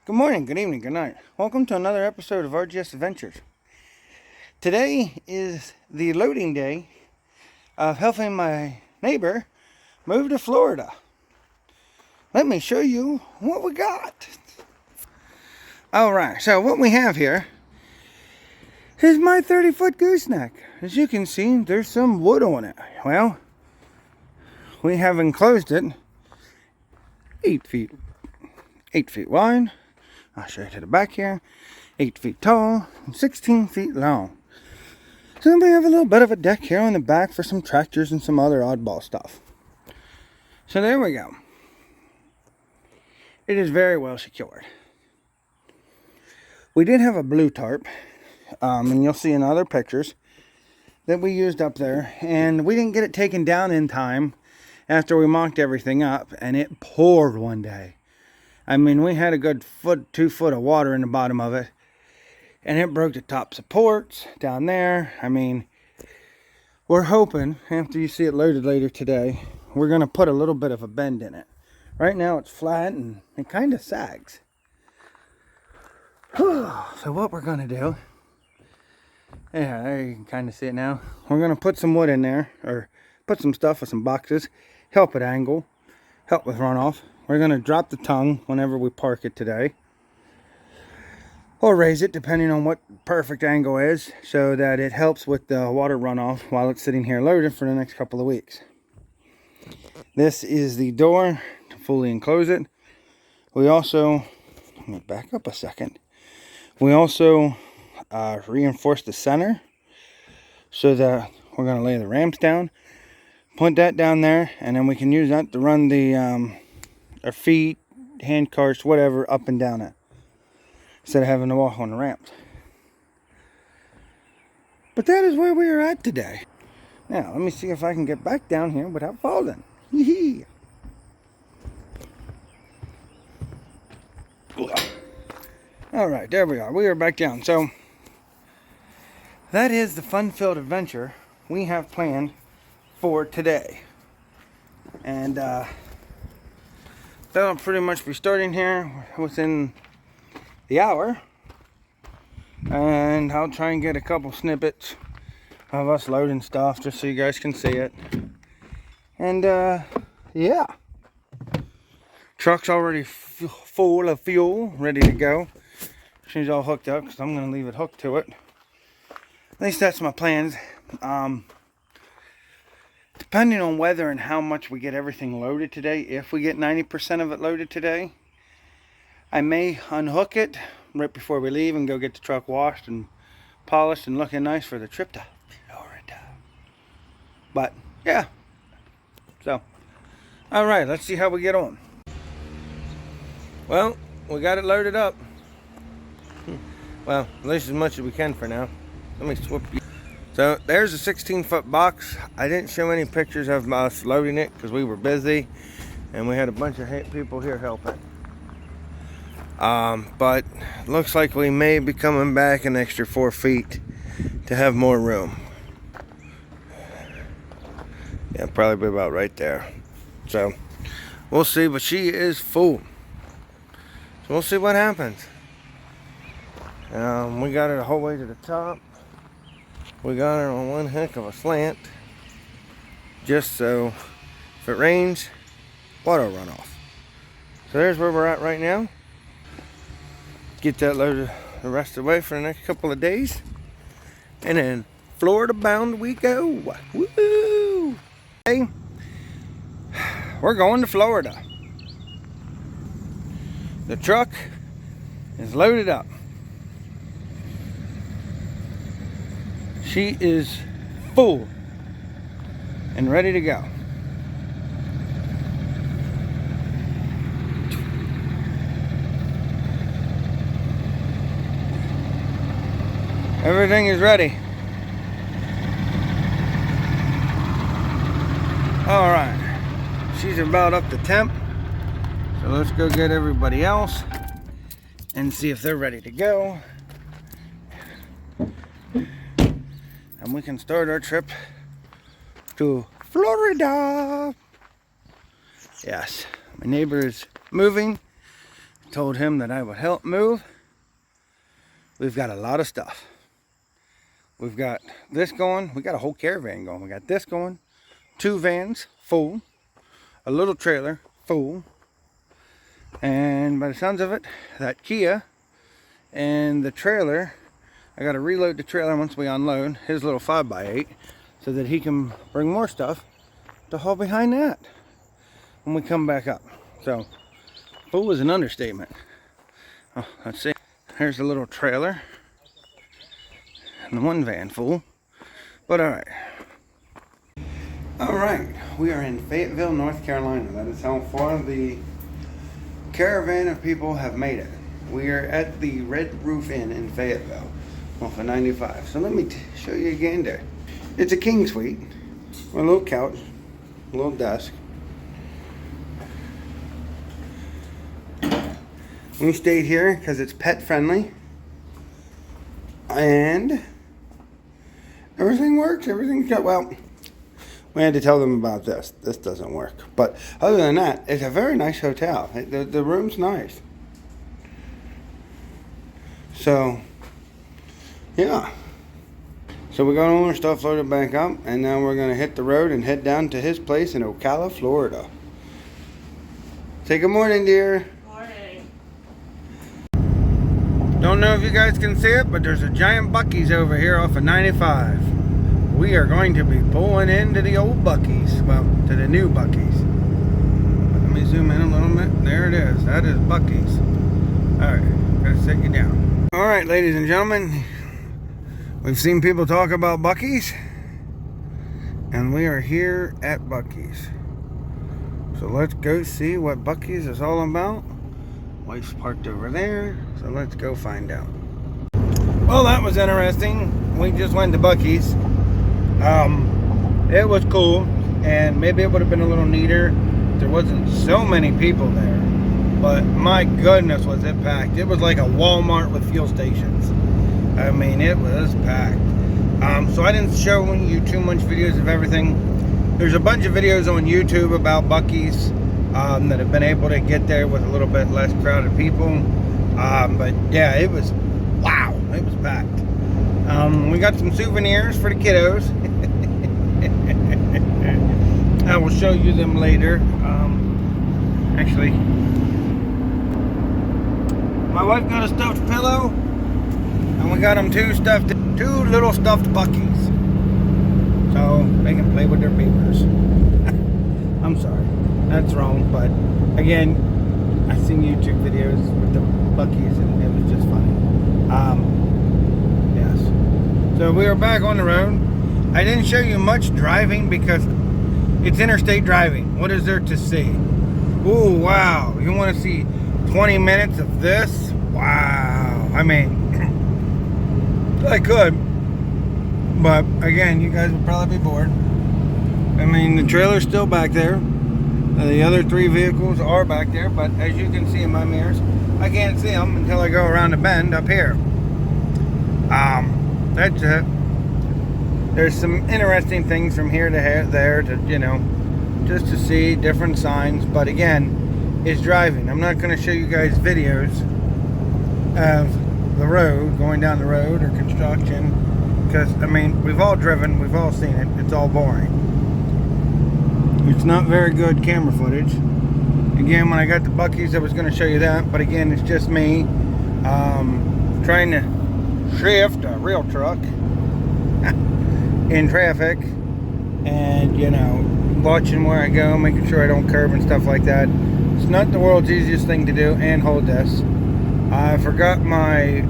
Good morning, good evening, good night. Welcome to another episode of RGS Adventures. Today is the loading day of helping my neighbor move to Florida. Let me show you what we got. Alright, so what we have here is my 30-foot gooseneck. As you can see, there's some wood on it. Well, we have enclosed it 8 feet wide. I'll show you to the back here. 8 feet tall and 16 feet long. So then we have a little bit of a deck here on the back for some tractors and some other oddball stuff. So there we go. It is very well secured. We did have a blue tarp, and you'll see in other pictures that we used up there, and we didn't get it taken down in time after we mocked everything up, and it poured one day. I mean, we had a good 2 foot of water in the bottom of it, and it broke the top supports down there. I mean, we're hoping, after you see it loaded later today, we're going to put a little bit of a bend in it. Right now it's flat and it kind of sags. So what we're going to do, yeah, there you can kind of see it now. We're going to put some wood in there, or put some stuff with some boxes, help it angle, help with runoff. We're going to drop the tongue whenever we park it today, or raise it depending on what perfect angle is, so that it helps with the water runoff while it's sitting here loaded for the next couple of weeks. This is the door to fully enclose it. We also, let me back up a second. We also reinforced the center so that we're going to lay the ramps down, put that down there, and then we can use that to run the our feet, hand carts, whatever, up and down it, instead of having to walk on the ramps. But that is where we are at today. Now, let me see if I can get back down here without falling. Yee-hee. Alright, there we are. We are back down. So, that is the fun-filled adventure we have planned for today. And, that'll pretty much be starting here within the hour, and I'll try and get a couple snippets of us loading stuff just so you guys can see it. And yeah, truck's already full of fuel, ready to go. She's all hooked up because I'm going to leave it hooked to it. At least that's my plans. Depending on whether and how much we get everything loaded today, if we get 90% of it loaded today, I may unhook it right before we leave and go get the truck washed and polished and looking nice for the trip to Florida. But yeah, so alright, let's see how we get on. Well, we got it loaded up. Well, at least as much as we can for now. Let me swap you. So there's a 16-foot box. I didn't show any pictures of us loading it because we were busy and we had a bunch of people here helping. But looks like we may be coming back an extra 4 feet to have more room. Yeah, probably be about right there. So we'll see, but she is full. So we'll see what happens. We got her the whole way to the top. We got her on one heck of a slant, just so if it rains, water will run off. So there's where we're at right now. Get that loaded the rest of the way for the next couple of days, and then Florida bound we go. Woo! Hey, we're going to Florida. The truck is loaded up. She is full and ready to go. Everything is ready. All right, she's about up to temp. So let's go get everybody else and see if they're ready to go. And we can start our trip to Florida. Yes, my neighbor is moving Told him that I would help move. We've got a lot of stuff. We've got this going. We got a whole caravan going. We got this going. 2 vans full. A little trailer full. And by the sounds of it, that Kia and the trailer, I got to reload the trailer once we unload his little 5x8 so that he can bring more stuff to haul behind that when we come back up. So full is an understatement. Oh, let's see. Here's the little trailer and the 1 van full. But alright, we are in Fayetteville, North Carolina. That is how far the caravan of people have made it. We are at the Red Roof Inn in Fayetteville off of 95. So let me show you again there. It's a king suite with a little couch, a little desk. We stayed here because it's pet friendly and everything works. Everything's got, well, we had to tell them about this. This doesn't work. But other than that, it's a very nice hotel. The room's nice. So, yeah. So we got all our stuff loaded back up, and now we're going to hit the road and head down to his place in Ocala, Florida. Say good morning, dear. Morning. Don't know if you guys can see it, but there's a giant Buc-ee's over here off of 95. We are going to be pulling into the old Buc-ee's. Well, to the new Buc-ee's. Let me zoom in a little bit. There it is. That is Buc-ee's. Alright, gotta set you down. Alright, ladies and gentlemen. We've seen people talk about Buc-ee's. And we are here at Buc-ee's. So let's go see what Buc-ee's is all about. Wife's parked over there. So let's go find out. Well, that was interesting. We just went to Buc-ee's. It was cool, and maybe it would have been a little neater if there wasn't so many people there. But my goodness, was it packed. It was like a Walmart with fuel stations. I mean, it was packed. So I didn't show you too much videos of everything. There's a bunch of videos on YouTube about Buc-ee's that have been able to get there with a little bit less crowded people. But yeah, it was, wow, it was packed. We got some souvenirs for the kiddos. I will show you them later. Actually, my wife got a stuffed pillow, and we got them 2 little stuffed Buc-ee's, so they can play with their beavers. I'm sorry, that's wrong, but again, I've seen YouTube videos with the Buc-ee's, and it was just funny. Yes. So we are back on the road. I didn't show you much driving because it's interstate driving. What is there to see? Ooh, wow. You want to see 20 minutes of this? Wow. I mean, I could. But, again, you guys would probably be bored. I mean, the trailer's still back there. The other 3 vehicles are back there. But, as you can see in my mirrors, I can't see them until I go around the bend up here. That's it. There's some interesting things from here to there to, you know, just to see different signs. But again, it's driving. I'm not going to show you guys videos of the road, going down the road or construction. Because, I mean, we've all driven, we've all seen it. It's all boring. It's not very good camera footage. Again, when I got the Buc-ee's, I was going to show you that. But again, it's just me trying to shift a real truck in traffic, and you know, watching where I go, making sure I don't curve and stuff like that. It's not the world's easiest thing to do. And hold this, I forgot my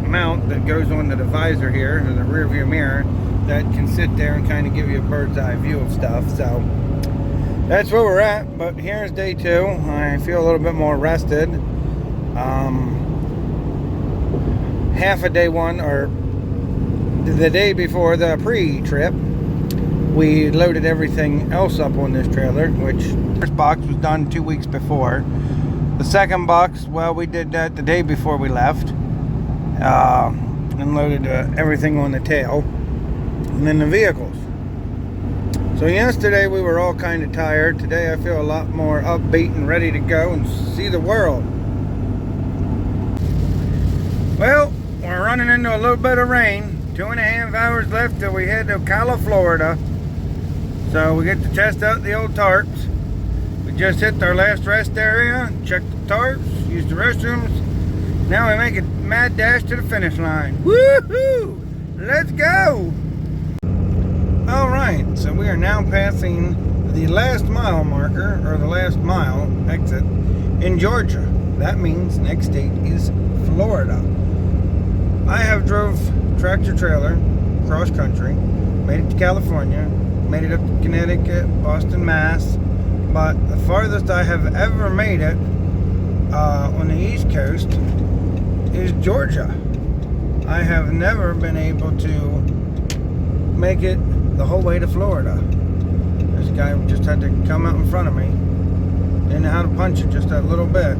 mount that goes onto the visor here, or the rear view mirror, that can sit there and kind of give you a bird's eye view of stuff. So that's where we're at. But here's day 2. I feel a little bit more rested. Half of day 1, or the day before the pre-trip, we loaded everything else up on this trailer, which the first box was done 2 weeks before. The second box, well, we did that the day before we left, and loaded everything on the tail, and then the vehicles. So yesterday we were all kind of tired. Today I feel a lot more upbeat and ready to go and see the world. running into a little bit of rain. 2.5 hours left till we head to Florida. So we get to test out the old tarps. We just hit our last rest area, checked the tarps, used the restrooms. Now we make a mad dash to the finish line. Woohoo! Let's go! Alright, so we are now passing the last mile marker, or the last mile exit in Georgia. That means next state is Florida. I have drove tractor trailer cross country, made it to California, made it up to Connecticut, Boston, Mass. But the farthest I have ever made it on the East Coast is Georgia. I have never been able to make it the whole way to Florida. This guy just had to come out in front of me. Didn't know how to punch it just a little bit.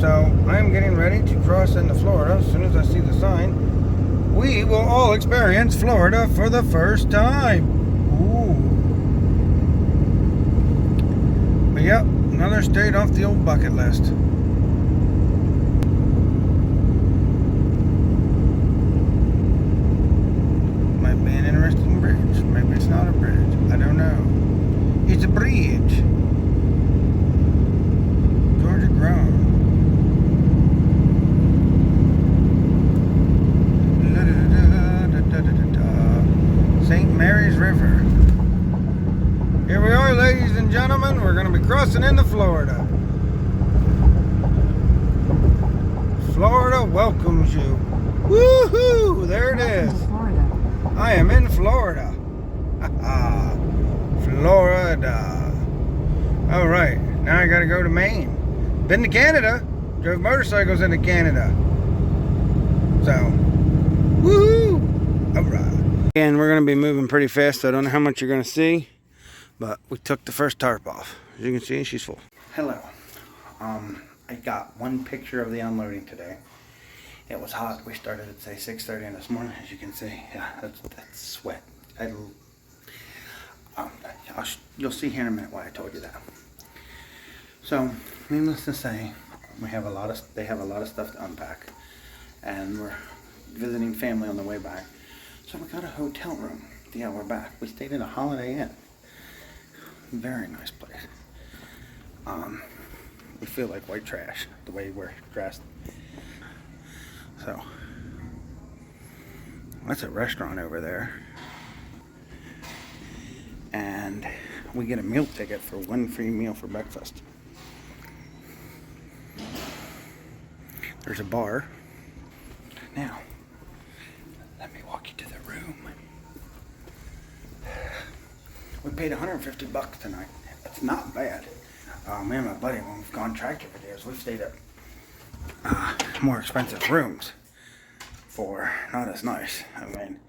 So I am getting ready to cross into Florida. As soon as I see the sign, we will all experience Florida for the first time. Ooh. But yep, another state off the old bucket list. Might be an interesting bridge. Maybe it's not a bridge. I don't know. It's a bridge. Georgia grown. St. Mary's River. Here we are, ladies and gentlemen. We're going to be crossing into Florida. Florida welcomes you. Woohoo! There it is. I am in Florida. Florida. Alright, now I gotta go to Maine. Been to Canada. Drove motorcycles into Canada. So, woohoo! Alright. And we're gonna be moving pretty fast, so I don't know how much you're gonna see. But we took the first tarp off. As you can see, she's full. Hello. I got one picture of the unloading today. It was hot. We started at say 6:30 in this morning, as you can see. Yeah, that's sweat. You'll see here in a minute why I told you that. So, needless to say, they have a lot of stuff to unpack, and we're visiting family on the way back. So we got a hotel room. Yeah, we're back. We stayed in a Holiday Inn. Very nice place. We feel like white trash the way we're dressed. So that's a restaurant over there, and we get a meal ticket for one free meal for breakfast. There's a bar. Now let me walk you to the room. We paid $150 tonight. It's not bad. Me and my buddy, when we've gone tractor videos, we've stayed at more expensive rooms for not as nice. I mean,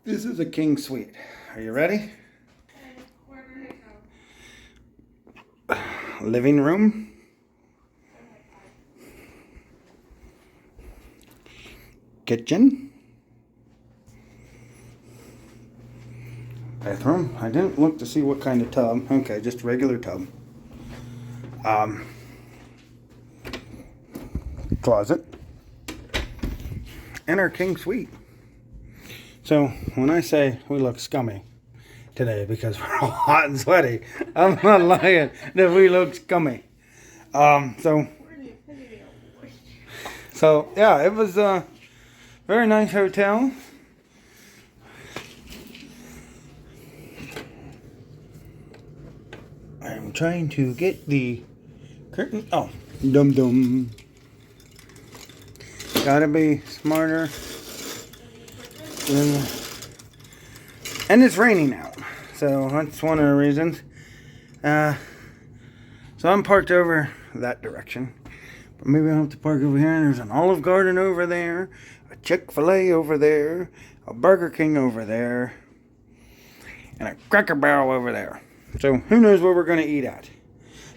this is a king suite. Are you ready? Living room. Kitchen. Bathroom. I didn't look to see what kind of tub. Okay, just regular tub. Closet. And our king suite. So when I say we look scummy today because we're all hot and sweaty, I'm not lying that we look scummy. So yeah, it was a very nice hotel. I'm trying to get the curtain. Oh, dum. Gotta be smarter. And it's raining out, so that's one of the reasons. So I'm parked over that direction, but maybe I'll have to park over here. And there's an Olive Garden over there, a Chick-fil-A over there, a Burger King over there, and a Cracker Barrel over there. So who knows where we're going to eat at.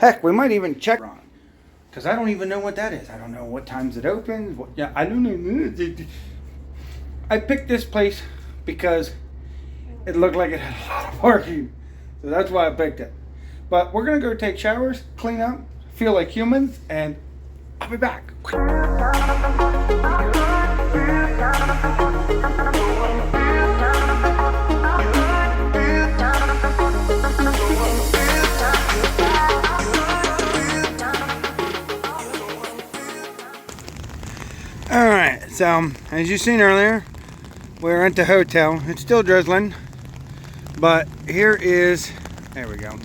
Heck, we might even check on, because I don't even know what that is. I don't know what times it opens. I don't know. I picked this place because it looked like it had a lot of parking. So that's why I picked it. But we're going to go take showers, clean up, feel like humans, and I'll be back. Alright, so as you seen earlier, we're at the hotel. It's still drizzling, but here is, there we go,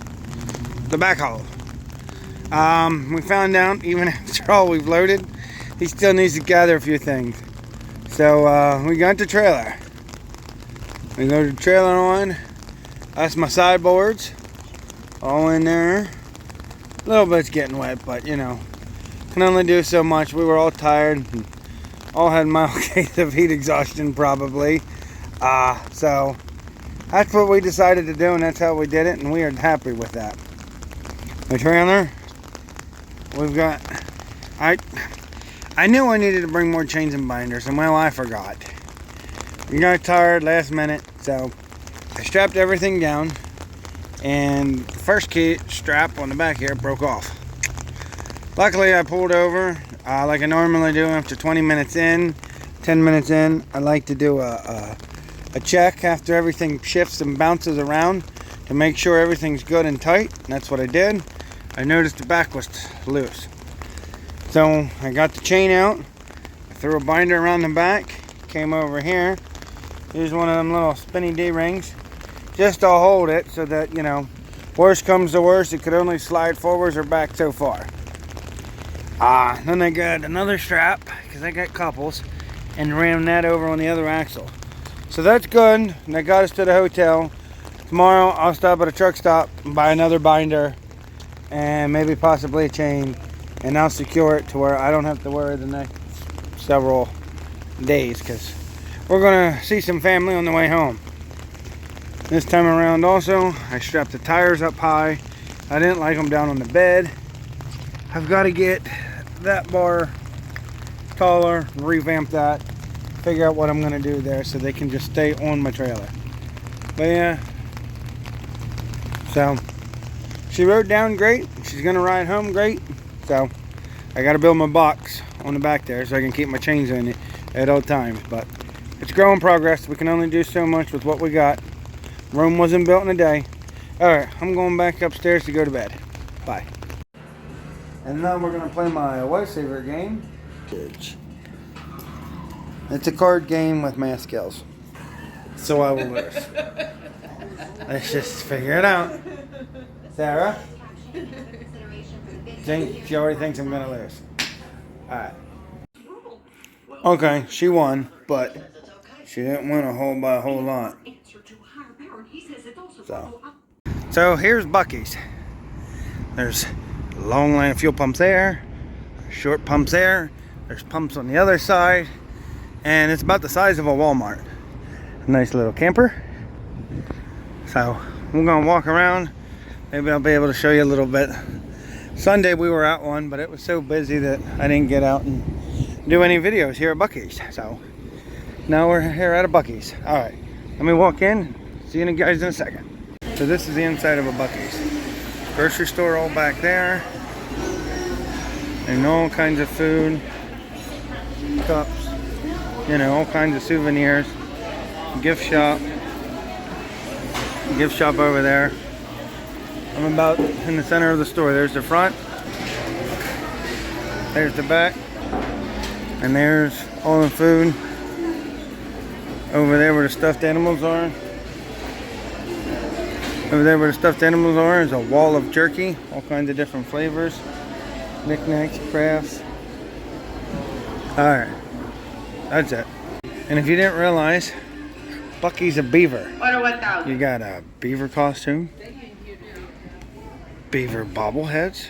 the back haul. We found out, even after all we've loaded, he still needs to gather a few things. So we got the trailer. We got the trailer on. That's my sideboards, all in there. A little bit's getting wet, but you know, can only do so much. We were all tired. And all had mild case of heat exhaustion probably. So that's what we decided to do, and that's how we did it, and we are happy with that. The trailer, we've got, I knew I needed to bring more chains and binders, and well, I forgot. We got tired last minute, so I strapped everything down, and the first key strap on the back here broke off. Luckily I pulled over like I normally do after 20 minutes in, 10 minutes in. I like to do a check after everything shifts and bounces around to make sure everything's good and tight. And that's what I did. I noticed the back was loose. So I got the chain out, I threw a binder around the back, came over here. Here's one of them little spinny D-rings, just to hold it so that, you know, worst comes to worst, it could only slide forwards or back so far. Then I got another strap, because I got couples, and ran that over on the other axle. So that's good, and that got us to the hotel. Tomorrow I'll stop at a truck stop and buy another binder, and maybe possibly a chain, and I'll secure it to where I don't have to worry the next several days, because we're going to see some family on the way home. This time around also, I strapped the tires up high. I didn't like them down on the bed. I've got to get that bar taller, revamp that, figure out what I'm going to do there so they can just stay on my trailer. But yeah, so she rode down great. She's going to ride home great. So I got to build my box on the back there so I can keep my chains in it at all times. But it's growing progress. We can only do so much with what we got. Rome wasn't built in a day. Alright, I'm going back upstairs to go to bed. Bye. And now we're going to play my wife's favorite game. It's a card game with math skills. So I will lose. Let's just figure it out. Sarah? She already thinks I'm going to lose. Alright. Okay, she won, but she didn't win by a whole lot. So here's Buc-ee's. There's a long line of fuel pumps there, short pumps there, there's pumps on the other side, and it's about the size of a Walmart. Nice little camper. So we're gonna walk around. Maybe I'll be able to show you a little bit. Sunday we were at one, but it was so busy that I didn't get out and do any videos here at Buc-ee's. So now we're here at a Buc-ee's. All right, let me walk in. See you guys in a second. So this is the inside of a Buc-ee's. Grocery store all back there. And all kinds of food, cups, you know, all kinds of souvenirs. Gift shop over there. I'm about in the center of the store. There's the front, there's the back, and there's all the food. Over there where the stuffed animals are. Over there where the stuffed animals are is a wall of jerky, all kinds of different flavors, knickknacks, crafts. Alright, that's it. And if you didn't realize, Buc-ee's a beaver. You got a beaver costume, beaver bobbleheads,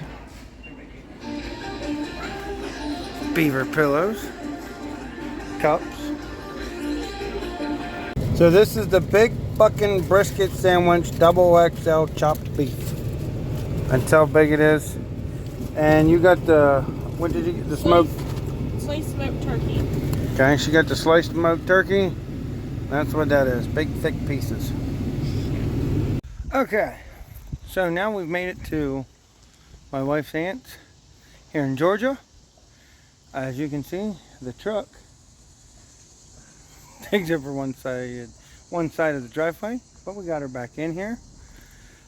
beaver pillows, cups. So this is the big fucking brisket sandwich, double XL chopped beef. That's how big it is. And you got the, what did you get? The smoked? Sliced smoked turkey. Okay, she got the sliced smoked turkey. That's what that is, big thick pieces. Okay, so now we've made it to my wife's aunt's here in Georgia. As you can see, the truck takes over one side of the driveway, but we got her back in here.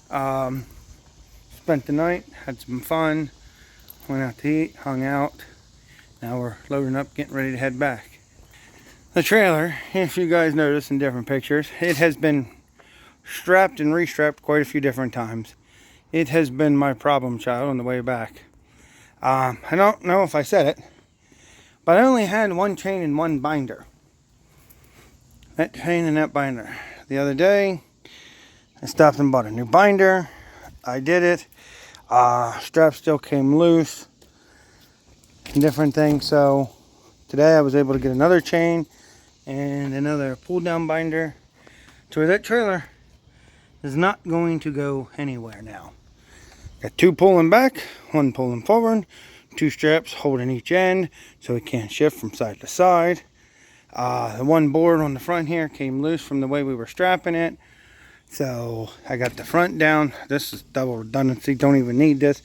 Spent the night, had some fun, went out to eat, hung out. Now we're loading up, getting ready to head back. The trailer, if you guys notice in different pictures, it has been strapped and restrapped quite a few different times. It has been my problem child on the way back. I don't know if I said it, but I only had one chain and one binder. That chain and that binder. The other day, I stopped and bought a new binder. I did it. Strap still came loose. Different things. So today I was able to get another chain and another pull down binder to where that trailer is not going to go anywhere now. Got two pulling back, one pulling forward, two straps holding each end so it can't shift from side to side. The one board on the front here came loose from the way we were strapping it. So I got the front down. This is double redundancy, don't even need this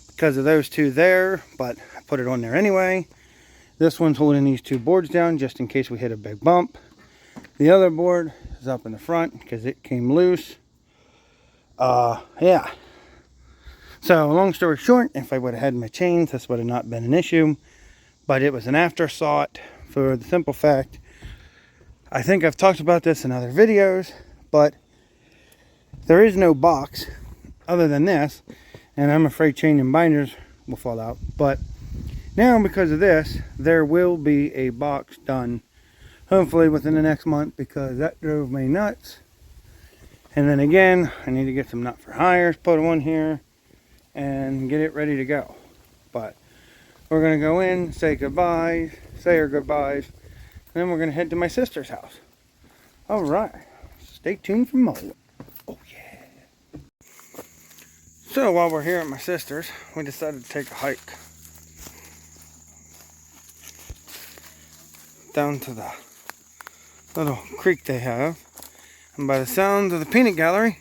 because of those two there, but I put it on there anyway. This one's holding these two boards down just in case we hit a big bump. The other board is up in the front because it came loose. Yeah. So long story short, if I would have had my chains, this would have not been an issue. But it was an afterthought for the simple fact, I think I've talked about this in other videos, but there is no box other than this, and I'm afraid chain and binders will fall out. But now because of this, there will be a box done hopefully within the next month because that drove me nuts. And then again, I need to get some nut for hires put on here and get it ready to go. But we're going to go in, say goodbyes, say our goodbyes, and then we're going to head to my sister's house. All right, stay tuned for more. Oh yeah. So while we're here at my sister's, we decided to take a hike down to the little creek they have. And by the sound of the peanut gallery,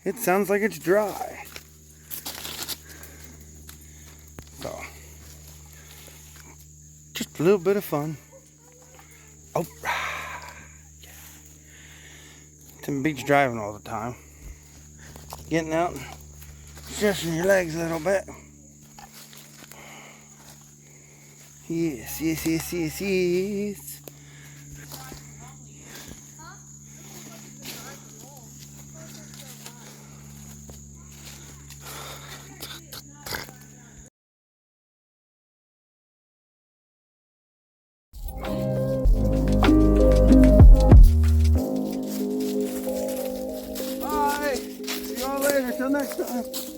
it sounds like it's dry. So, just a little bit of fun. Oh, yeah. Some beach driving all the time. Getting out and stretching your legs a little bit. Yes, yes, yes, yes, yes. Bye. See y'all later. Till next time.